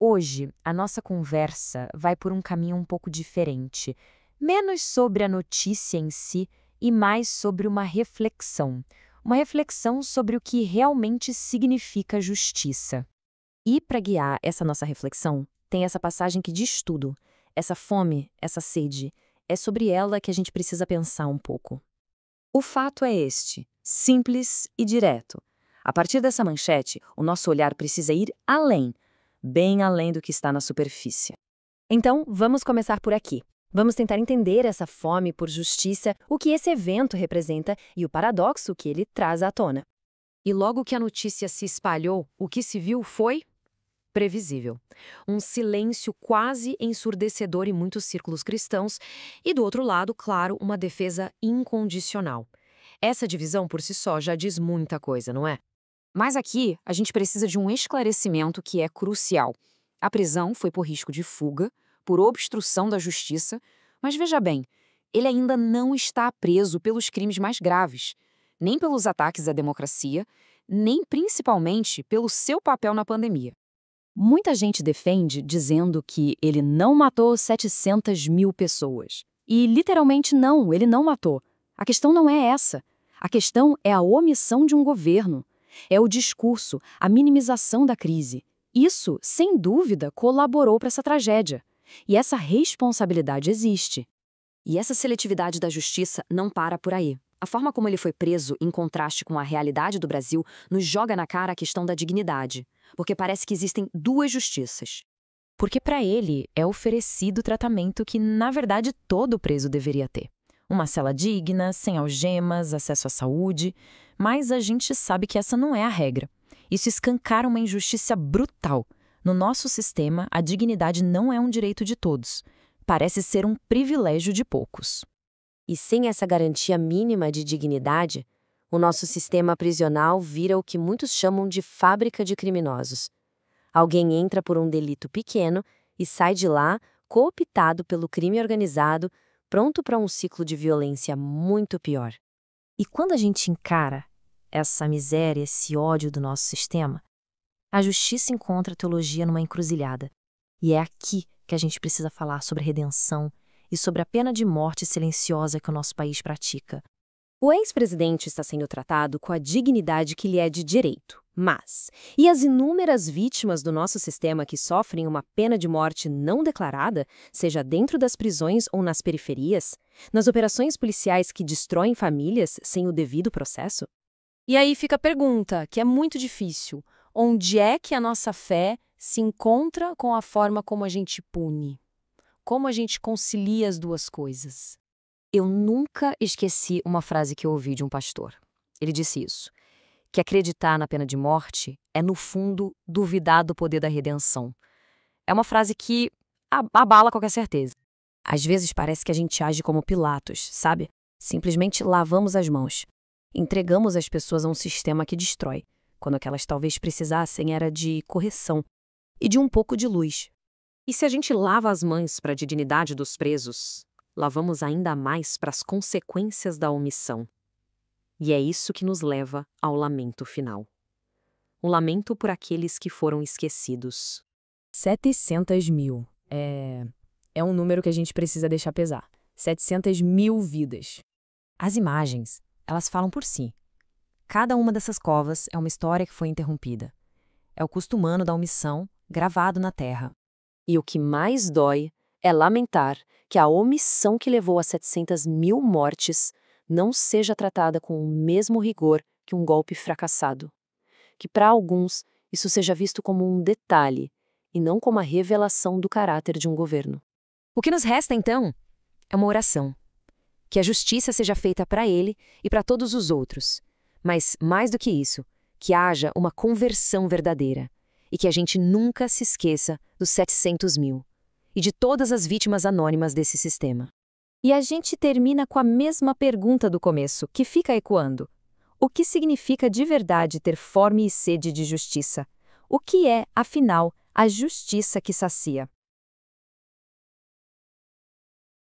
Hoje, a nossa conversa vai por um caminho um pouco diferente, menos sobre a notícia em si e mais sobre uma reflexão. Uma reflexão sobre o que realmente significa justiça. E para guiar essa nossa reflexão, tem essa passagem que diz tudo. Essa fome, essa sede, é sobre ela que a gente precisa pensar um pouco. O fato é este, simples e direto. A partir dessa manchete, o nosso olhar precisa ir além, bem além do que está na superfície. Então, vamos começar por aqui. Vamos tentar entender essa fome por justiça, o que esse evento representa e o paradoxo que ele traz à tona. E logo que a notícia se espalhou, o que se viu foi previsível. Um silêncio quase ensurdecedor em muitos círculos cristãos e, do outro lado, claro, uma defesa incondicional. Essa divisão por si só já diz muita coisa, não é? Mas aqui a gente precisa de um esclarecimento que é crucial. A prisão foi por risco de fuga, por obstrução da justiça, mas veja bem, ele ainda não está preso pelos crimes mais graves, nem pelos ataques à democracia, nem principalmente pelo seu papel na pandemia. Muita gente defende dizendo que ele não matou 700 mil pessoas. E literalmente não, ele não matou. A questão não é essa. A questão é a omissão de um governo. É o discurso, a minimização da crise. Isso, sem dúvida, colaborou para essa tragédia. E essa responsabilidade existe. E essa seletividade da justiça não para por aí. A forma como ele foi preso, em contraste com a realidade do Brasil, nos joga na cara a questão da dignidade. Porque parece que existem duas justiças. Porque para ele é oferecido o tratamento que, na verdade, todo preso deveria ter. Uma cela digna, sem algemas, acesso à saúde. Mas a gente sabe que essa não é a regra. Isso escancara uma injustiça brutal. No nosso sistema, a dignidade não é um direito de todos. Parece ser um privilégio de poucos. E sem essa garantia mínima de dignidade, o nosso sistema prisional vira o que muitos chamam de fábrica de criminosos. Alguém entra por um delito pequeno e sai de lá cooptado pelo crime organizado, pronto para um ciclo de violência muito pior. E quando a gente encara essa miséria, esse ódio do nosso sistema, a justiça encontra a teologia numa encruzilhada. E é aqui que a gente precisa falar sobre redenção e sobre a pena de morte silenciosa que o nosso país pratica. O ex-presidente está sendo tratado com a dignidade que lhe é de direito, mas e as inúmeras vítimas do nosso sistema que sofrem uma pena de morte não declarada, seja dentro das prisões ou nas periferias, nas operações policiais que destroem famílias sem o devido processo? E aí fica a pergunta, que é muito difícil: onde é que a nossa fé se encontra com a forma como a gente pune? Como a gente concilia as duas coisas? Eu nunca esqueci uma frase que eu ouvi de um pastor. Ele disse isso, que acreditar na pena de morte é, no fundo, duvidar do poder da redenção. É uma frase que abala qualquer certeza. Às vezes parece que a gente age como Pilatos, sabe? Simplesmente lavamos as mãos. Entregamos as pessoas a um sistema que destrói, quando o que elas talvez precisassem era de correção e de um pouco de luz. E se a gente lava as mãos para a dignidade dos presos, lavamos ainda mais para as consequências da omissão. E é isso que nos leva ao lamento final. Um lamento por aqueles que foram esquecidos. 700 mil. É um número que a gente precisa deixar pesar. 700 mil vidas. As imagens, elas falam por si. Cada uma dessas covas é uma história que foi interrompida. É o custo humano da omissão gravado na terra. E o que mais dói é lamentar que a omissão que levou a 700 mil mortes não seja tratada com o mesmo rigor que um golpe fracassado. Que para alguns isso seja visto como um detalhe e não como a revelação do caráter de um governo. O que nos resta, então, é uma oração. Que a justiça seja feita para ele e para todos os outros. Mas, mais do que isso, que haja uma conversão verdadeira. E que a gente nunca se esqueça dos 700 mil e de todas as vítimas anônimas desse sistema. E a gente termina com a mesma pergunta do começo, que fica ecoando. O que significa de verdade ter fome e sede de justiça? O que é, afinal, a justiça que sacia?